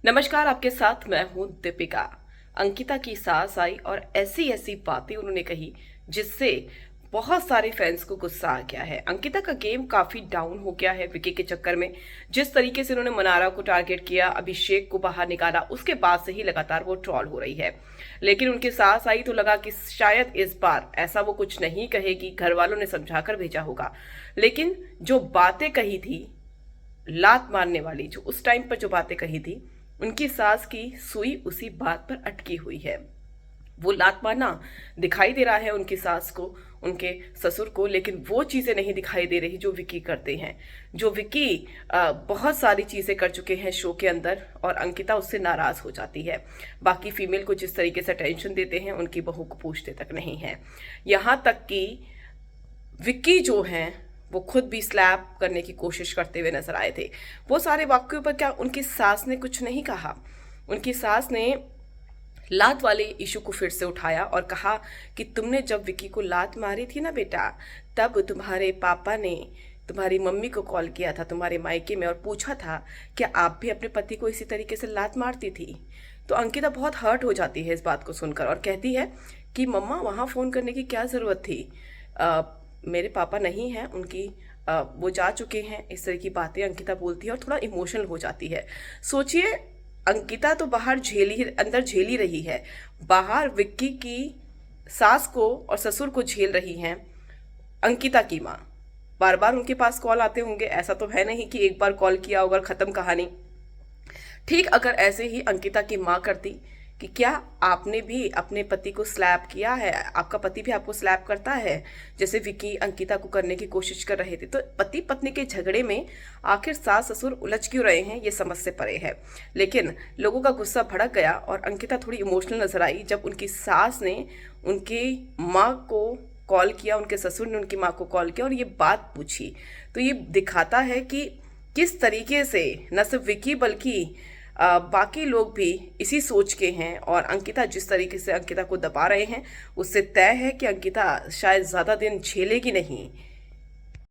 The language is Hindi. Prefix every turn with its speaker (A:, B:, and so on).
A: नमस्कार, आपके साथ मैं हूं दीपिका। अंकिता की सास आई और ऐसी ऐसी बातें उन्होंने कही जिससे बहुत सारे फैंस को गुस्सा आ गया है। अंकिता का गेम काफी डाउन हो गया है विकी के चक्कर में। जिस तरीके से उन्होंने मनारा को टारगेट किया, अभिषेक को बाहर निकाला, उसके बाद से ही लगातार वो ट्रॉल हो रही है। लेकिन उनकी सास आई तो लगा कि शायद इस बार ऐसा वो कुछ नहीं कहेगी, घर वालों ने समझाकर भेजा होगा। लेकिन जो बातें कही थी, लात मारने वाली, जो उस टाइम पर जो बातें कही थी, उनकी सास की सुई उसी बात पर अटकी हुई है। वो लात मारना दिखाई दे रहा है उनकी सास को, उनके ससुर को, लेकिन वो चीजें नहीं दिखाई दे रही जो विकी करते हैं। जो विकी बहुत सारी चीजें कर चुके हैं शो के अंदर और अंकिता उससे नाराज हो जाती है। बाकी फीमेल को जिस तरीके से अटेंशन देते हैं, उनकी बहू को पूछते तक नहीं है। यहां तक कि विक्की जो हैं वो खुद भी स्लैप करने की कोशिश करते हुए नजर आए थे। वो सारे वाक्यों पर क्या उनकी सास ने कुछ नहीं कहा? उनकी सास ने लात वाले इशू को फिर से उठाया और कहा कि तुमने जब विक्की को लात मारी थी ना बेटा, तब तुम्हारे पापा ने तुम्हारी मम्मी को कॉल किया था तुम्हारे मायके में और पूछा था कि आप भी अपने पति को इसी तरीके से लात मारती थी। तो अंकिता बहुत हर्ट हो जाती है इस बात को सुनकर और कहती है कि मम्मा वहाँ फ़ोन करने की क्या ज़रूरत थी, मेरे पापा नहीं हैं, उनकी वो जा चुके हैं। इस तरह की बातें अंकिता बोलती है और थोड़ा इमोशनल हो जाती है। सोचिए, अंकिता तो बाहर अंदर झेली रही है, बाहर विक्की की सास को और ससुर को झेल रही हैं अंकिता की माँ। बार बार उनके पास कॉल आते होंगे, ऐसा तो है नहीं कि एक बार कॉल किया होगा खत्म कहानी। ठीक अगर ऐसे ही अंकिता की माँ करती कि क्या आपने भी अपने पति को स्लैप किया है, आपका पति भी आपको स्लैप करता है, जैसे विकी अंकिता को करने की कोशिश कर रहे थे, तो पति पत्नी के झगड़े में आखिर सास ससुर उलझ क्यों रहे हैं, ये समझ से परे है। लेकिन लोगों का गुस्सा भड़क गया और अंकिता थोड़ी इमोशनल नजर आई जब उनकी सास ने उनकी माँ को कॉल किया, उनके ससुर ने उनकी माँ को कॉल किया और ये बात पूछी। तो ये दिखाता है कि किस तरीके से न सिर्फ विकी बल्कि बाकी लोग भी इसी सोच के हैं और अंकिता जिस तरीके से अंकिता को दबा रहे हैं, उससे तय है कि अंकिता शायद ज़्यादा दिन झेलेगी नहीं।